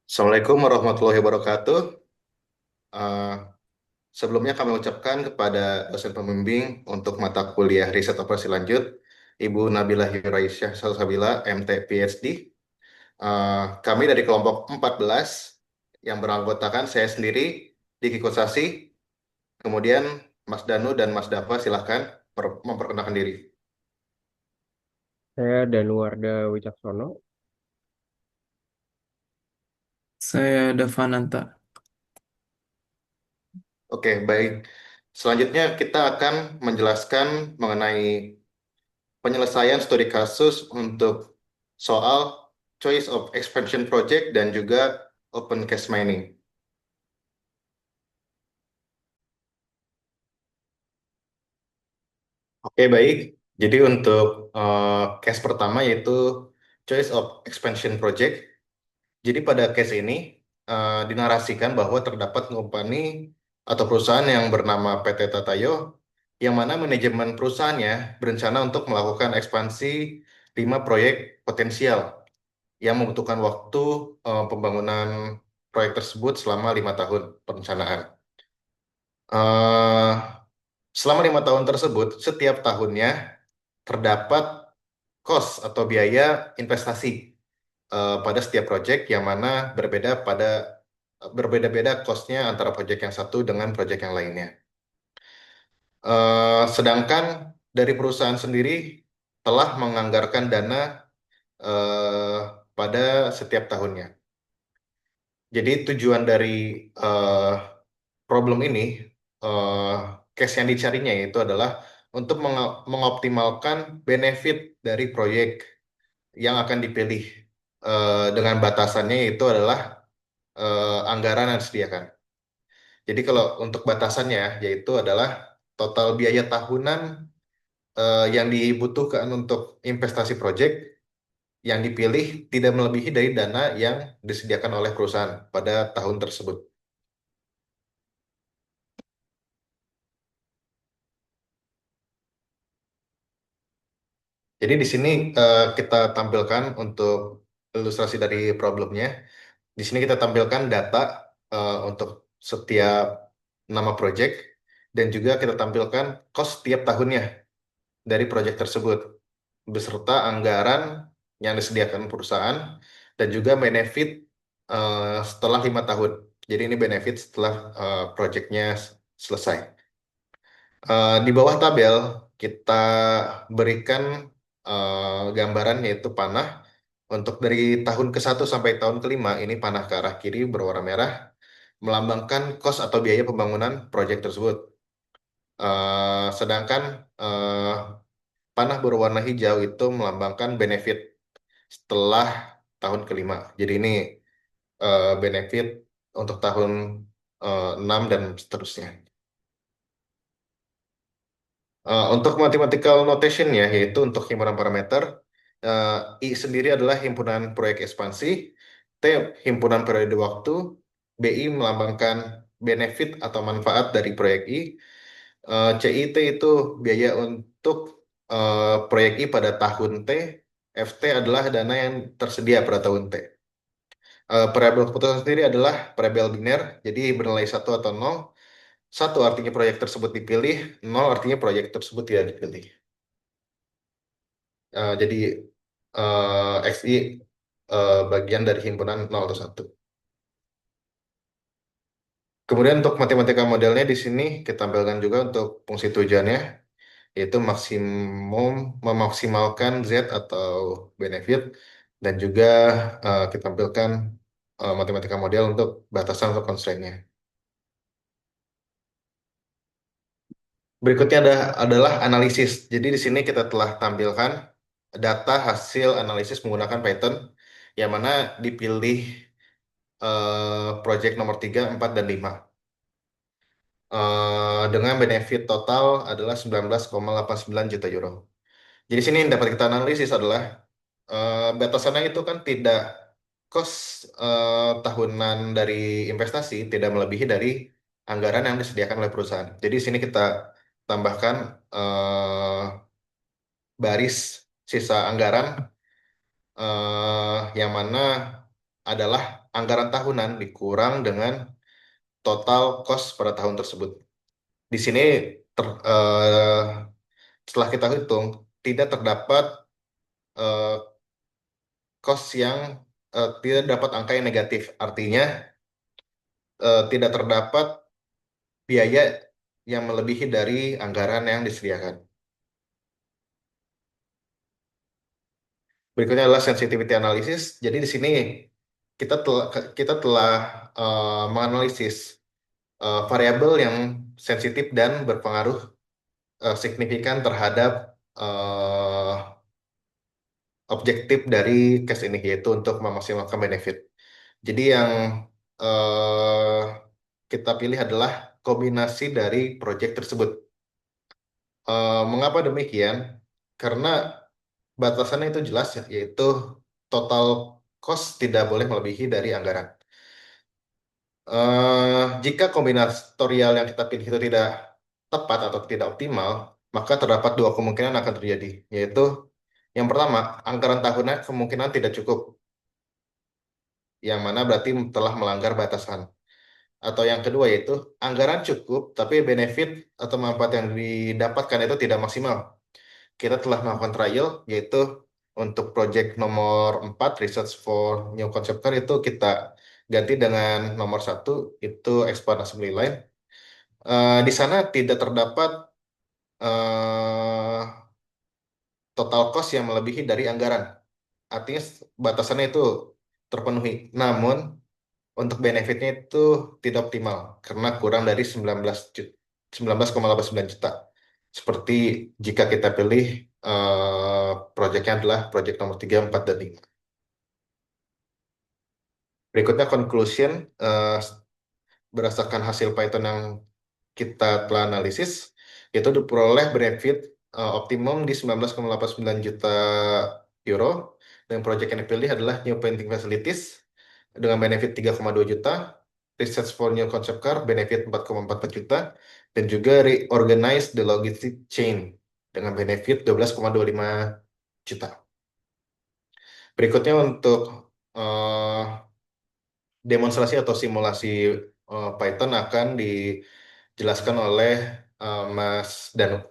Assalamualaikum warahmatullahi wabarakatuh. Eh, Sebelumnya kami ucapkan kepada dosen pembimbing untuk mata kuliah riset operasi lanjut, Ibu Nabila Hiraisyah Salsabila, MT PhD. Kami dari kelompok 14 yang beranggotakan saya sendiri, Diki Kosasi, kemudian Mas Danu dan Mas Dava silahkan memperkenalkan diri. Saya Danuarda Wicaksono. Saya Davananta. Oke, baik. Selanjutnya kita akan menjelaskan mengenai penyelesaian studi kasus untuk soal choice of expansion project dan juga open cache mining. Oke, baik. Jadi untuk case pertama yaitu choice of expansion project. Jadi pada case ini dinarasikan bahwa terdapat company atau perusahaan yang bernama PT Tatayo yang mana manajemen perusahaannya berencana untuk melakukan ekspansi 5 proyek potensial yang membutuhkan waktu pembangunan proyek tersebut selama 5 tahun perencanaan. Eh, Selama 5 tahun tersebut, setiap tahunnya terdapat cost atau biaya investasi pada setiap proyek yang mana berbeda-beda costnya antara proyek yang satu dengan proyek yang lainnya. Sedangkan dari perusahaan sendiri telah menganggarkan dana eh, pada setiap tahunnya. Jadi tujuan dari eh, problem ini, eh, case yang dicarinya itu adalah untuk mengoptimalkan benefit dari proyek yang akan dipilih. Dengan batasannya itu adalah anggaran yang disediakan. Jadi kalau untuk batasannya yaitu adalah total biaya tahunan yang dibutuhkan untuk investasi proyek yang dipilih tidak melebihi dari dana yang disediakan oleh perusahaan pada tahun tersebut. Jadi di sini kita tampilkan untuk ilustrasi dari problemnya. Di sini kita tampilkan data untuk setiap nama project dan juga kita tampilkan cost tiap tahunnya dari project tersebut beserta anggaran yang disediakan perusahaan dan juga benefit setelah 5 tahun. Jadi ini benefit setelah projectnya selesai. Di bawah tabel kita berikan gambaran yaitu panah. Untuk dari tahun ke 1 sampai tahun ke 5 ini panah ke arah kiri berwarna merah melambangkan kos atau biaya pembangunan proyek tersebut. Sedangkan eh, panah berwarna hijau itu melambangkan benefit setelah tahun ke 5. Jadi ini benefit untuk tahun 6 dan seterusnya. Untuk mathematical notation ya, yaitu untuk himpunan parameter, eh, I sendiri adalah himpunan proyek ekspansi, T himpunan periode waktu, BI melambangkan benefit atau manfaat dari proyek I, CIT itu biaya untuk proyek I pada tahun T, FT adalah dana yang tersedia pada tahun T. Variabel keputusan sendiri adalah variabel biner, jadi bernilai satu atau nol. Satu artinya proyek tersebut dipilih, nol artinya proyek tersebut tidak dipilih. Jadi XI bagian dari himpunan 0 atau 1. Kemudian untuk matematika modelnya di sini kita tampilkan juga untuk fungsi tujuannya, yaitu memaksimalkan Z atau benefit, dan juga kita tampilkan matematika model untuk batasan atau constraint-nya. Berikutnya adalah analisis. Jadi di sini kita telah tampilkan data hasil analisis menggunakan Python, yang mana dipilih project nomor 3, 4, dan 5. Dengan benefit total adalah 19,89 juta euro. Jadi sini yang dapat kita analisis adalah batasannya itu kan tidak cost tahunan dari investasi tidak melebihi dari anggaran yang disediakan oleh perusahaan. Jadi sini kita tambahkan baris sisa anggaran yang mana adalah anggaran tahunan dikurang dengan total cost pada tahun tersebut. Di sini ter- eh, setelah kita hitung tidak terdapat eh, cost yang tidak dapat angka yang negatif. Artinya tidak terdapat biaya yang melebihi dari anggaran yang disediakan. Berikutnya adalah sensitivity analysis. Jadi di sini kita telah menganalisis variabel yang sensitif dan berpengaruh signifikan terhadap eh, objektif dari case ini, yaitu untuk memaksimalkan benefit. Jadi yang eh, kita pilih adalah kombinasi dari proyek tersebut. Mengapa demikian? Karena batasannya itu jelas ya, yaitu total cost tidak boleh melebihi dari anggaran. Jika kombinatorial yang kita pilih itu tidak tepat atau tidak optimal, maka terdapat dua kemungkinan akan terjadi, yaitu yang pertama, anggaran tahunan kemungkinan tidak cukup, yang mana berarti telah melanggar batasan. Atau yang kedua yaitu anggaran cukup, tapi benefit atau manfaat yang didapatkan itu tidak maksimal. Kita telah melakukan trial, yaitu untuk project nomor 4 Research for New Concept Car, itu kita ganti dengan nomor satu, itu Expand Assembly Line. Di sana tidak terdapat eh, total cost yang melebihi dari anggaran. Artinya batasannya itu terpenuhi. Namun untuk benefitnya itu tidak optimal karena kurang dari 19,89 juta. Seperti jika kita pilih proyeknya adalah proyek nomor 3, 4, dan 5. Berikutnya conclusion, berdasarkan hasil Python yang kita telah analisis, itu diperoleh benefit optimum di 19,89 juta euro, dan proyek yang dipilih adalah New Painting Facilities dengan benefit 3,2 juta, Research for New Concept Car benefit 4,44 juta, dan juga Reorganize the Logistic Chain dengan benefit 12,25 juta. Berikutnya untuk eh, demonstrasi atau simulasi Python akan dijelaskan oleh Mas Danu.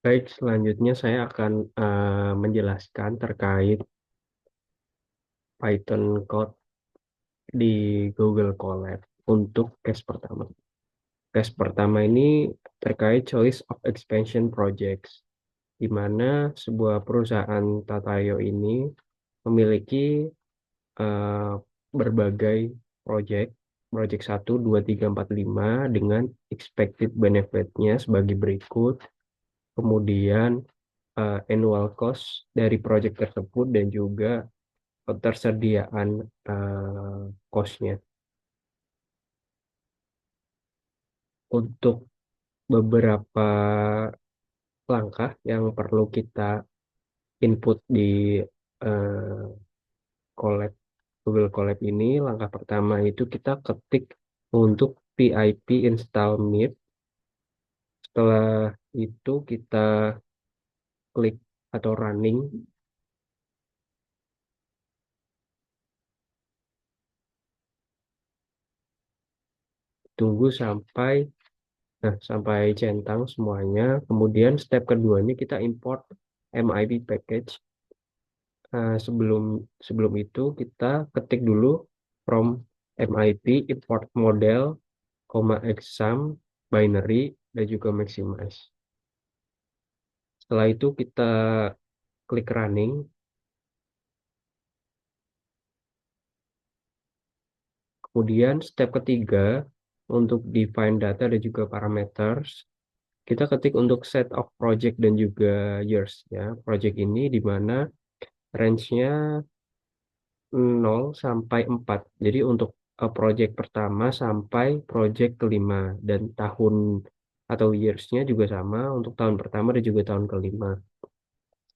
Baik, selanjutnya saya akan menjelaskan terkait Python code di Google Colab untuk case pertama. Case pertama ini terkait choice of expansion projects, di mana sebuah perusahaan Tatayo ini memiliki eh, berbagai project, project 1, 2, 3, 4, 5 dengan expected benefit-nya sebagai berikut. Kemudian annual cost dari project tersebut dan juga ketersediaan cost-nya. Untuk beberapa langkah yang perlu kita input di eh, Colab, Google Colab ini, langkah pertama itu kita ketik untuk PIP install Meet. Setelah itu kita klik atau running, tunggu sampai centang semuanya. Kemudian step keduanya kita import MIP package. Sebelum sebelum itu kita ketik dulu from MIP import model, exam, binary, dan juga maximize. Setelah itu kita klik running. Kemudian step ketiga untuk define data dan juga parameters, kita ketik untuk set of project dan juga years ya. Project ini di mana range-nya 0 sampai 4. Jadi untuk project pertama sampai project kelima, dan tahun atau years-nya juga sama untuk tahun pertama dan juga tahun kelima.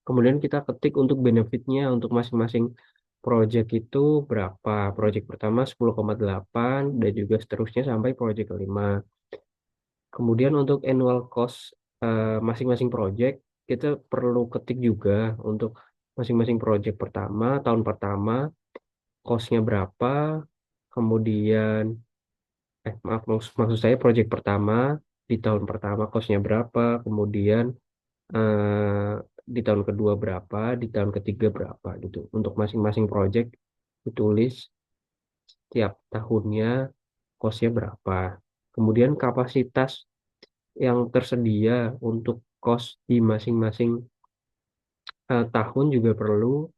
Kemudian kita ketik untuk benefitnya untuk masing-masing project itu berapa. Project pertama 10,8 dan juga seterusnya sampai project kelima. Kemudian untuk annual cost masing-masing project kita perlu ketik juga untuk masing-masing project pertama, tahun pertama, cost-nya berapa, kemudian, maaf, maksud saya project pertama, di tahun pertama cost-nya berapa, kemudian eh, di tahun kedua berapa, di tahun ketiga berapa gitu. Untuk masing-masing project ditulis tiap tahunnya cost-nya berapa. Kemudian kapasitas yang tersedia untuk cost di masing-masing tahun juga perlu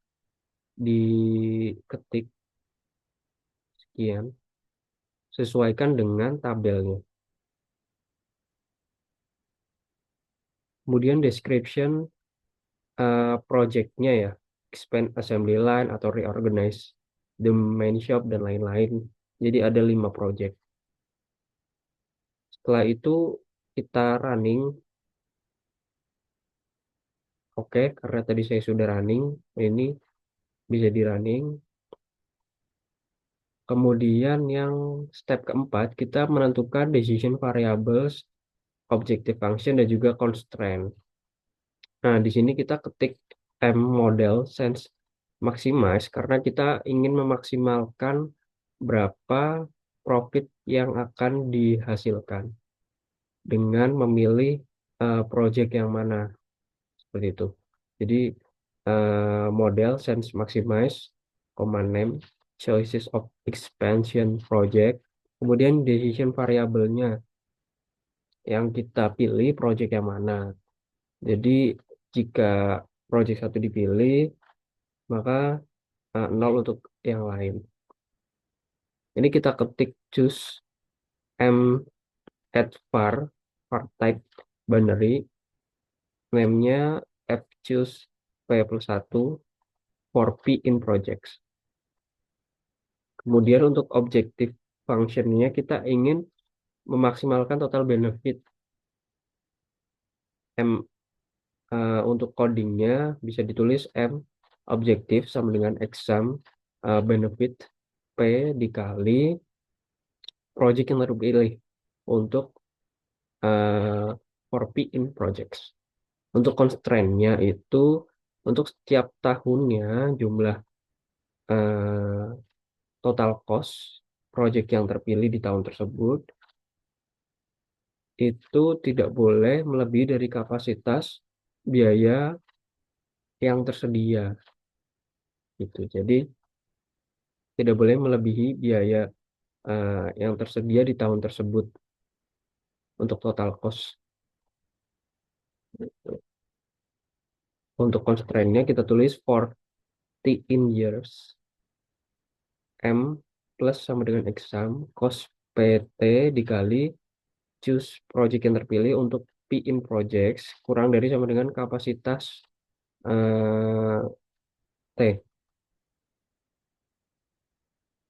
diketik sekian, sesuaikan dengan tabelnya. Kemudian description projectnya ya, expand assembly line atau reorganize the main shop dan lain-lain. Jadi ada 5 project. Setelah itu kita running, oke, karena tadi saya sudah running, ini bisa di running. Kemudian yang step keempat, kita menentukan decision variables, objective function, dan juga constraint. Nah, di sini kita ketik M model sense maximize karena kita ingin memaksimalkan berapa profit yang akan dihasilkan dengan memilih project yang mana seperti itu. Jadi model sense maximize, command name, choices of expansion project, kemudian decision variabelnya yang kita pilih project yang mana. Jadi jika project satu dipilih, maka 0 untuk yang lain. Ini kita ketik choose m add var type binary, name-nya fchoose p+1 for p in projects. Kemudian untuk objektif functionnya kita ingin memaksimalkan total benefit. Untuk codingnya bisa ditulis M objektif sama dengan exam benefit P dikali project yang terpilih untuk for P in projects. Untuk constraint-nya itu untuk setiap tahunnya jumlah eh, total cost project yang terpilih di tahun tersebut itu tidak boleh melebihi dari kapasitas biaya yang tersedia gitu. Jadi tidak boleh melebihi biaya yang tersedia di tahun tersebut untuk total cost. Untuk constraint-nya kita tulis for T in years, M plus sama dengan exam, cost PT dikali choose project yang terpilih untuk P in projects kurang dari sama dengan kapasitas eh, T.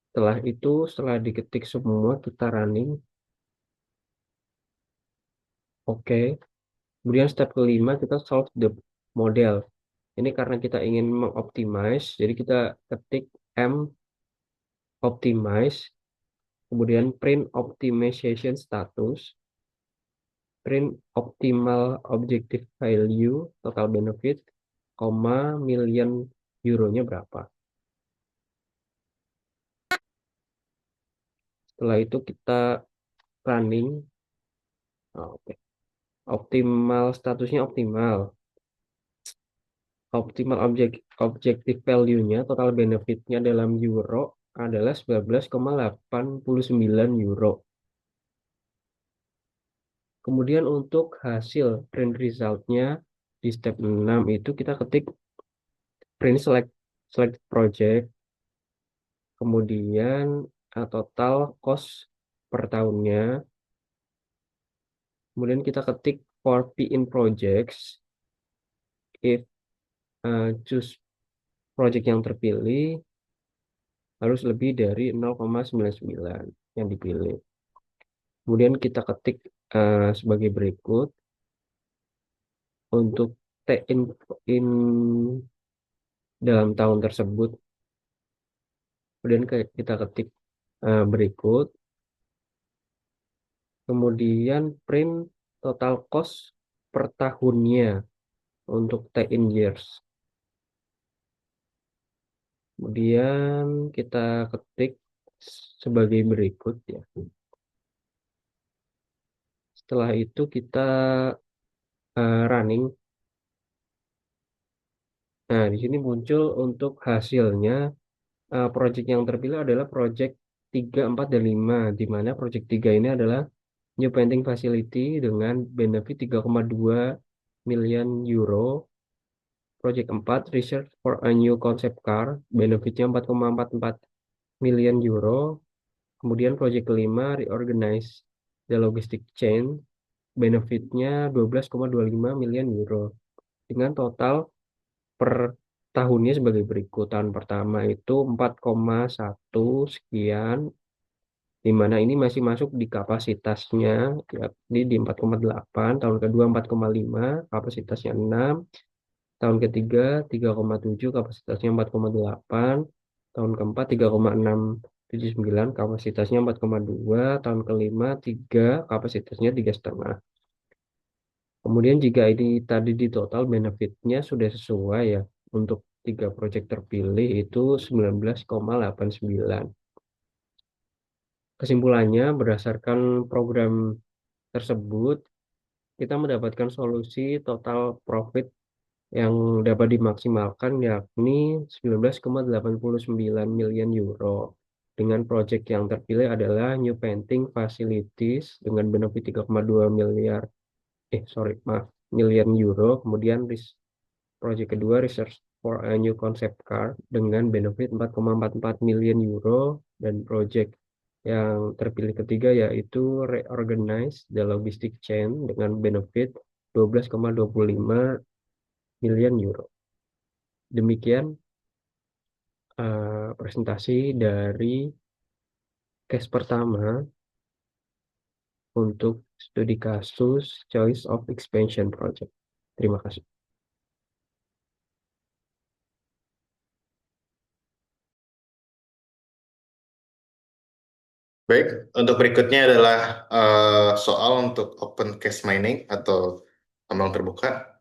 Setelah itu, setelah diketik semua, kita running. Oke. Kemudian step kelima, kita solve the model. Ini karena kita ingin mengoptimize, jadi kita ketik M optimize, kemudian print optimization status, print optimal objective value, total benefit, koma million euronya berapa. Setelah itu kita running. Oke. Optimal statusnya optimal. Optimal objective value-nya, total benefit-nya dalam euro adalah 19,89 euro. Kemudian untuk hasil print result-nya di step 6 itu kita ketik print select project, kemudian total cost per tahunnya, kemudian kita ketik for P in projects, if choose project yang terpilih harus lebih dari 0,99 yang dipilih. Kemudian kita ketik sebagai berikut untuk T in dalam tahun tersebut. Kemudian kita ketik berikut. Kemudian print total cost per tahunnya. untuk take-in years. Kemudian kita ketik sebagai berikut ya. Setelah itu kita running. Nah, di sini muncul untuk hasilnya. Project yang terpilih adalah project 3, 4, dan 5, di mana project 3 ini adalah New Painting Facility dengan benefit 3,2 million euro. Project 4, Research for a New Concept Car, benefitnya 4,44 million euro. Kemudian project kelima, Reorganize the Logistic Chain, benefitnya 12,25 million euro. Dengan total per tahunnya sebagai berikut. Tahun pertama itu 4,1 sekian, di mana ini masih masuk di kapasitasnya, yakni di 4,8. Tahun kedua 4,5, kapasitasnya 6. Tahun ketiga 3,7, kapasitasnya 4,8. Tahun keempat 3,679, kapasitasnya 4,2. Tahun kelima 3, kapasitasnya 3,5. Kemudian jika ini tadi di total benefitnya sudah sesuai ya, untuk 3 proyek terpilih itu 19,89. Kesimpulannya, berdasarkan program tersebut, kita mendapatkan solusi total profit yang dapat dimaksimalkan, yakni 19,89 million euro. Dengan proyek yang terpilih adalah New Painting Facilities dengan benefit 3,2 million euro. Kemudian proyek kedua, Research for a New Concept Car dengan benefit 4,44 million euro. Dan proyek yang terpilih ketiga yaitu Reorganize the Logistic Chain dengan benefit 12,25 million euro. Demikian presentasi dari case pertama untuk studi kasus Choice of Expansion Project. Terima kasih. Baik, untuk berikutnya adalah soal untuk open case mining atau tambang terbuka.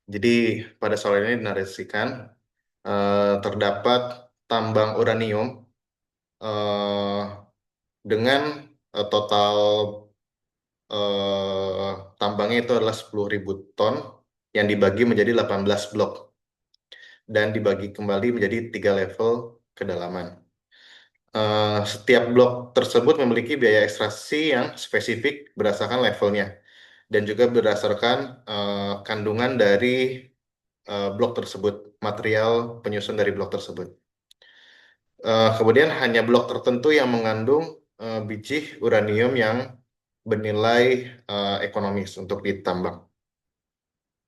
Jadi pada soal ini dinarasikan terdapat tambang uranium eh, dengan total tambangnya itu adalah 10.000 ton yang dibagi menjadi 18 blok dan dibagi kembali menjadi 3 level kedalaman. Setiap blok tersebut memiliki biaya ekstraksi yang spesifik berdasarkan levelnya dan juga berdasarkan kandungan dari blok tersebut, material penyusun dari blok tersebut. Kemudian hanya blok tertentu yang mengandung biji uranium yang bernilai ekonomis untuk ditambang.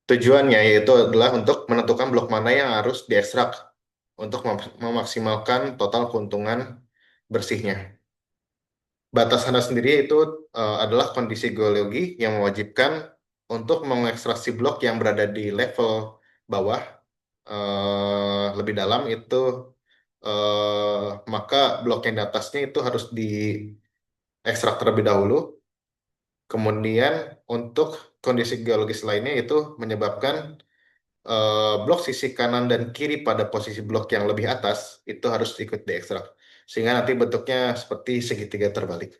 Tujuannya yaitu adalah untuk menentukan blok mana yang harus diekstrak untuk memaksimalkan total keuntungan bersihnya. Batasannya sendiri itu adalah kondisi geologi yang mewajibkan untuk mengekstraksi blok yang berada di level bawah lebih dalam itu maka blok yang di atasnya itu harus diekstrak terlebih dahulu. Kemudian untuk kondisi geologis lainnya itu menyebabkan blok sisi kanan dan kiri pada posisi blok yang lebih atas itu harus ikut diekstrak sehingga nanti bentuknya seperti segitiga terbalik.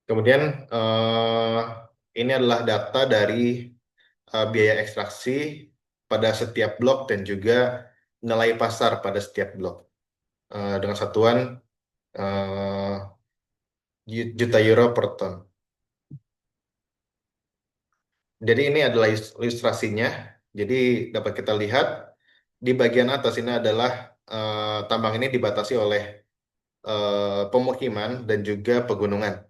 Kemudian ini adalah data dari biaya ekstraksi pada setiap blok dan juga nilai pasar pada setiap blok dengan satuan eh, juta euro per ton. Jadi ini adalah ilustrasinya. Jadi dapat kita lihat di bagian atas ini adalah tambang ini dibatasi oleh pemukiman dan juga pegunungan.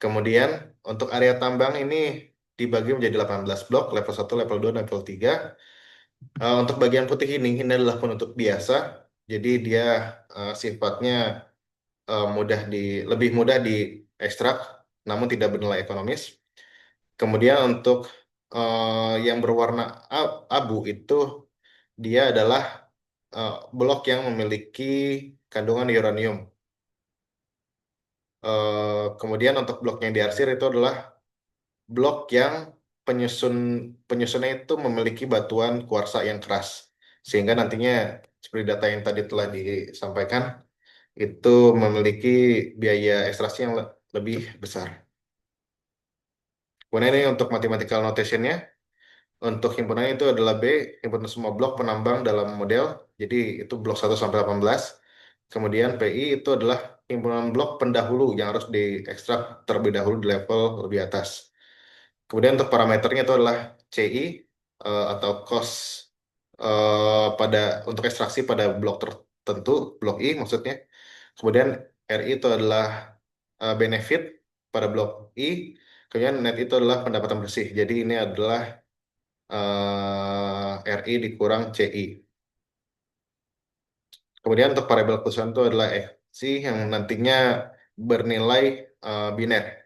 Kemudian untuk area tambang ini dibagi menjadi 18 blok, level 1, level 2, dan level 3. Untuk bagian putih ini adalah penutup biasa. Jadi dia sifatnya lebih mudah diekstrak, namun tidak bernilai ekonomis. Kemudian untuk yang berwarna abu itu dia adalah blok yang memiliki kandungan uranium. Kemudian untuk blok yang diarsir itu adalah blok yang penyusun penyusunnya itu memiliki batuan kuarsa yang keras, sehingga nantinya seperti data yang tadi telah disampaikan itu memiliki biaya ekstraksi yang lebih besar. Kemudian ini untuk mathematical notation-nya, untuk himpunannya itu adalah B, himpunan semua blok penambang dalam model, jadi itu blok 1 sampai 18. Kemudian PI itu adalah himpunan blok pendahulu yang harus diekstrak terlebih dahulu di level lebih atas. Kemudian untuk parameternya itu adalah CI atau cost pada untuk ekstraksi pada blok tertentu, blok I maksudnya. Kemudian RI itu adalah benefit pada blok I. Kemudian net itu adalah pendapatan bersih. Jadi ini adalah RI dikurang CI. Kemudian untuk variabel keputusan itu adalah XI yang nantinya bernilai biner.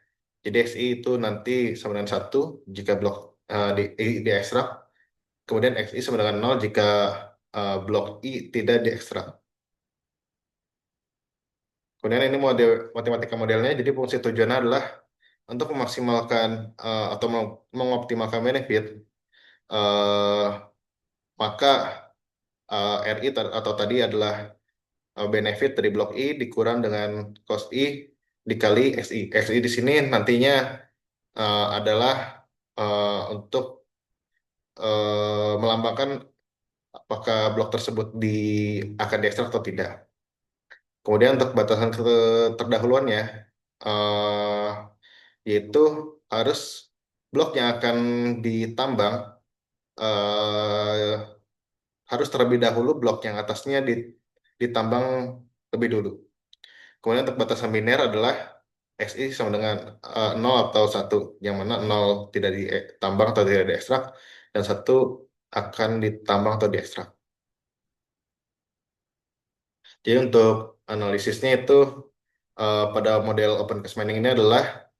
Jadi XI itu nanti sama dengan 1 jika blok diekstrak. Kemudian XI sama dengan 0 jika blok I tidak diekstrak. Kemudian ini matematika modelnya, jadi fungsi tujuannya adalah untuk memaksimalkan atau mengoptimalkan benefit, eh, maka RI atau tadi adalah benefit dari blok I dikurang dengan cost I dikali XI. XI di sini nantinya adalah untuk melambangkan apakah blok tersebut akan diekstrak atau tidak. Kemudian untuk batasan terdahuluannya, eh, yaitu harus blok yang akan ditambang eh, harus terlebih dahulu blok yang atasnya ditambang lebih dulu. Kemudian untuk batasan biner adalah XI sama dengan 0 atau 1, yang mana 0 tidak ditambang atau tidak diekstrak, dan 1 akan ditambang atau diekstrak. Jadi untuk analisisnya itu pada model open case mining ini adalah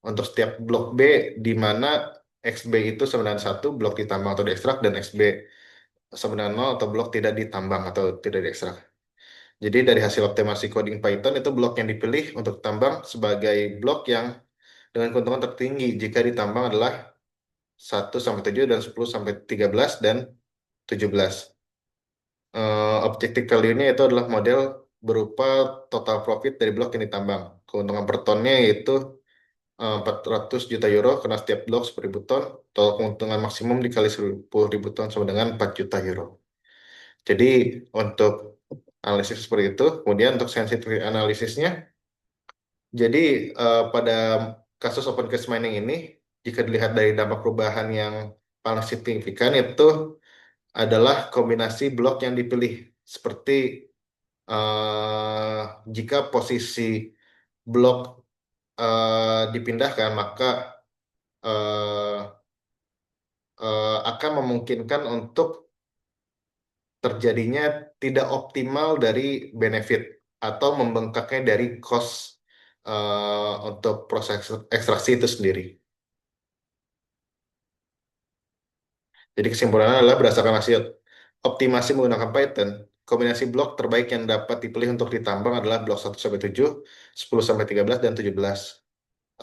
untuk setiap blok B di mana XB itu sama dengan 1 blok ditambang atau diekstrak, dan XB sama dengan 0 atau blok tidak ditambang atau tidak diekstrak. Jadi dari hasil optimasi coding Python itu blok yang dipilih untuk tambang sebagai blok yang dengan keuntungan tertinggi jika ditambang adalah 1 sampai 7 dan 10 sampai 13 dan 17. Objective value-nya itu adalah model berupa total profit dari blok yang ditambang. Keuntungan per tonnya yaitu 400 juta euro karena setiap blok 10.000 ton. Total keuntungan maksimum dikali 10.000 ton sama dengan 4 juta euro. Jadi untuk analisis seperti itu. Kemudian untuk sensitivity analisisnya, jadi pada kasus open case mining ini, jika dilihat dari dampak perubahan yang paling signifikan itu adalah kombinasi blok yang dipilih. Seperti jika posisi blok dipindahkan, maka eh, akan memungkinkan untuk terjadinya tidak optimal dari benefit atau membengkaknya dari cost untuk proses ekstraksi itu sendiri. Jadi kesimpulannya adalah berdasarkan hasil optimasi menggunakan Python, kombinasi blok terbaik yang dapat dipilih untuk ditambang adalah blok 1 sampai 7, 10 sampai 13, dan 17.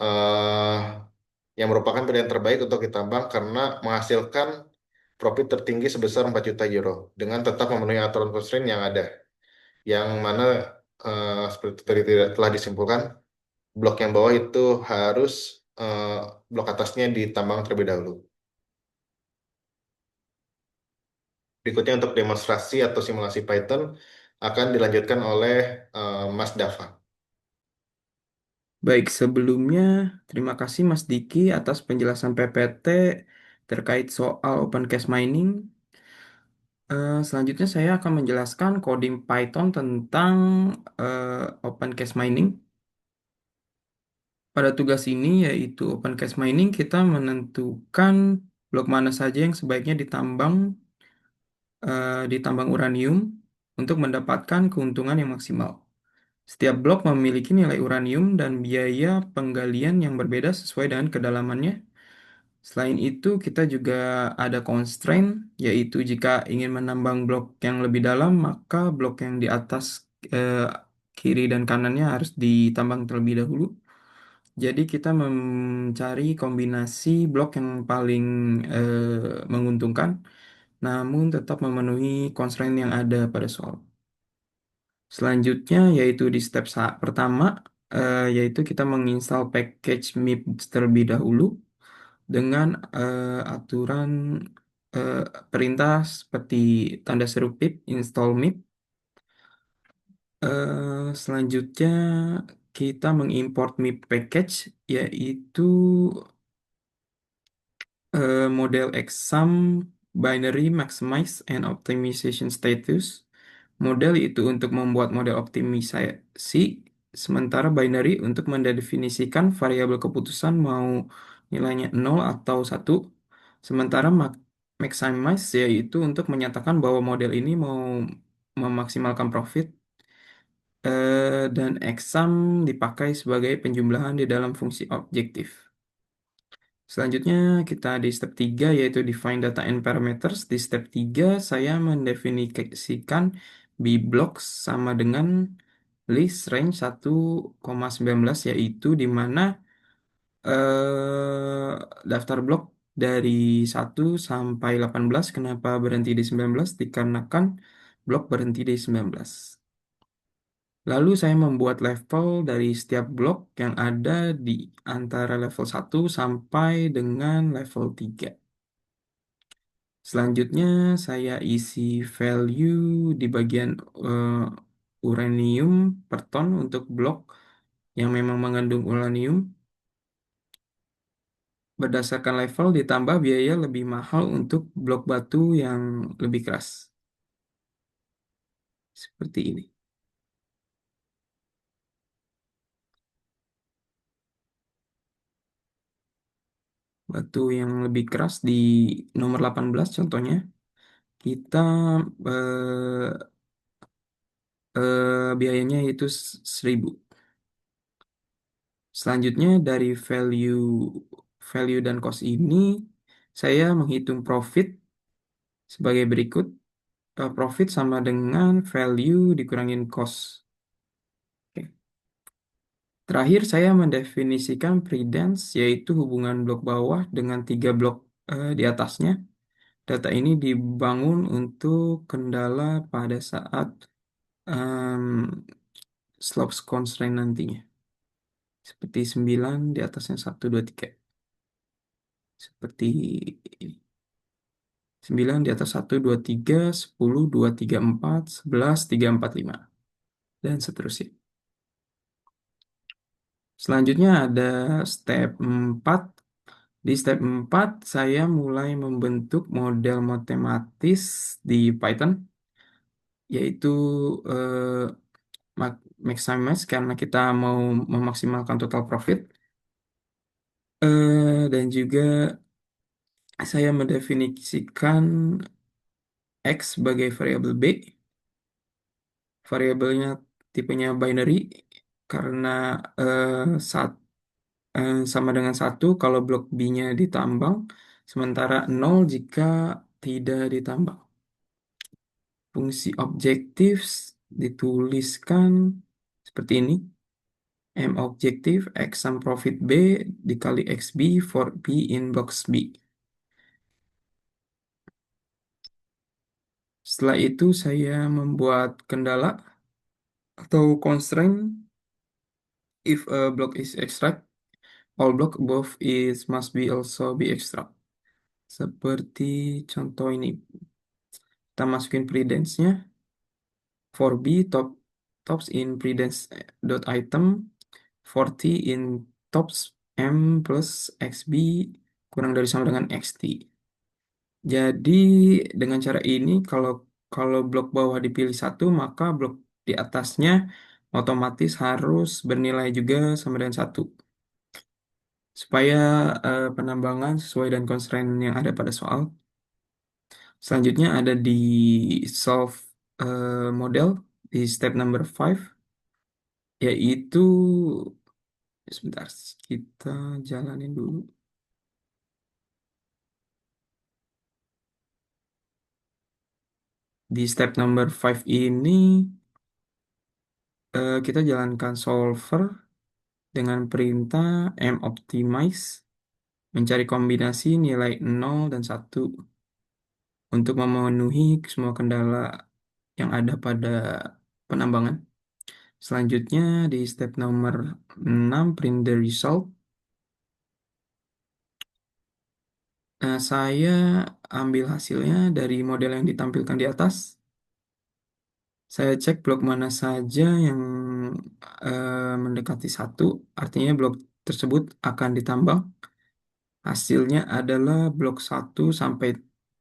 eh yang merupakan pilihan terbaik untuk ditambang karena menghasilkan profit tertinggi sebesar 4 juta euro dengan tetap memenuhi aturan constraint yang ada. Yang mana seperti tadi telah disimpulkan, blok yang bawah itu harus eh, blok atasnya ditambang terlebih dahulu. Berikutnya untuk demonstrasi atau simulasi Python akan dilanjutkan oleh Mas Dava. Baik, sebelumnya terima kasih Mas Diki atas penjelasan PPT terkait soal open case mining. Selanjutnya saya akan menjelaskan coding Python tentang open case mining. Pada tugas ini yaitu open case mining, kita menentukan blok mana saja yang sebaiknya ditambang uranium untuk mendapatkan keuntungan yang maksimal. Setiap blok memiliki nilai uranium dan biaya penggalian yang berbeda sesuai dengan kedalamannya. Selain itu, kita juga ada constraint, yaitu jika ingin menambang blok yang lebih dalam, maka blok yang di atas kiri dan kanannya harus ditambang terlebih dahulu. Jadi kita mencari kombinasi blok yang paling menguntungkan, namun tetap memenuhi constraint yang ada pada soal. Selanjutnya yaitu di step pertama, yaitu kita menginstal package MIP terlebih dahulu dengan aturan eh, perintah seperti tanda seru pip install MIP. Selanjutnya kita mengimport MIP package, yaitu model exam binary maximize and optimization status. Model itu untuk membuat model optimisasi, sementara binary untuk mendefinisikan variabel keputusan mau nilainya 0 atau 1. Sementara maximize yaitu untuk menyatakan bahwa model ini mau memaksimalkan profit, dan exam dipakai sebagai penjumlahan di dalam fungsi objektif. Selanjutnya kita di step 3 yaitu define data and parameters. Di step 3 saya mendefinisikan bblocks sama dengan list range 1,19, yaitu di mana daftar blok dari 1 sampai 18. Kenapa berhenti di 19? Dikarenakan blok berhenti di 19. Lalu saya membuat level dari setiap blok yang ada di antara level 1 sampai dengan level 3. Selanjutnya saya isi value di bagian uranium per ton untuk blok yang memang mengandung uranium. Berdasarkan level ditambah biaya lebih mahal untuk blok batu yang lebih keras. Seperti ini. Batu yang lebih keras di nomor 18 contohnya. Kita eh, biayanya itu 1.000. Selanjutnya dari value dan cost ini saya menghitung profit sebagai berikut. Profit sama dengan value dikurangin cost. Oke. Terakhir saya mendefinisikan predance yaitu hubungan blok bawah dengan 3 blok di atasnya. Data ini dibangun untuk kendala pada saat em, slopes constraint nantinya. Seperti 9 di atasnya 1, 2, 3. Seperti ini. 9 di atas 1, 2, 3, 10, 2, 3, 4, 11, 3, 4, 5. Dan seterusnya. Selanjutnya ada step 4. Di step 4 saya mulai membentuk model matematis di Python, yaitu maximize karena kita mau memaksimalkan total profit. Dan juga saya mendefinisikan X sebagai variabel B. Variabelnya tipenya binary karena eh, saat sama dengan 1 kalau blok B-nya ditambang, sementara 0 jika tidak ditambang. Fungsi objektif dituliskan seperti ini. M objektif X sum profit B dikali XB for B in box B. Setelah itu saya membuat kendala atau constraint. If a block is extract, all block above is must be also be extract. Seperti contoh ini. Kita masukin predence-nya. For B tops in predence dot item 40 in tops M plus XB kurang dari sama dengan XT. Jadi dengan cara ini kalau kalau blok bawah dipilih 1 maka blok di atasnya otomatis harus bernilai juga sama dengan 1 supaya penambangan sesuai dengan constraint yang ada pada soal. Selanjutnya ada di solve model di step number 5, yaitu sebentar kita jalanin dulu. Di step number 5 ini Kita jalankan solver dengan perintah moptimize mencari kombinasi nilai 0 dan 1 untuk memenuhi semua kendala yang ada pada penambangan. Selanjutnya di step nomor 6 print the result. Saya ambil hasilnya dari model yang ditampilkan di atas. Saya cek blok mana saja yang mendekati 1, artinya blok tersebut akan ditambang. Hasilnya adalah blok 1 sampai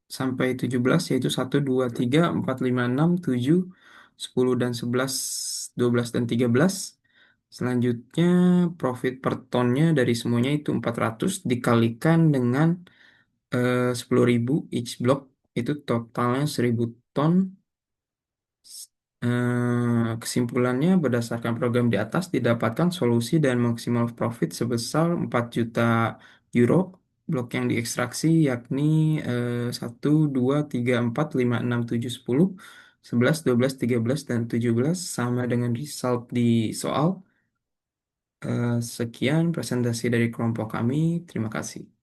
sampai 17, yaitu 1, 2, 3, 4, 5, 6, 7, 10, dan 11, 12, dan 13. Selanjutnya, profit per tonnya dari semuanya itu 400 dikalikan dengan 10.000 each block, itu totalnya 1.000 ton. Kesimpulannya, berdasarkan program di atas, didapatkan solusi dan maksimal profit sebesar 4 juta euro. Blok yang diekstraksi yakni 1, 2, 3, 4, 5, 6, 7, 10, 11, 12, 13, dan 17 sama dengan result di soal. Sekian presentasi dari kelompok kami. Terima kasih.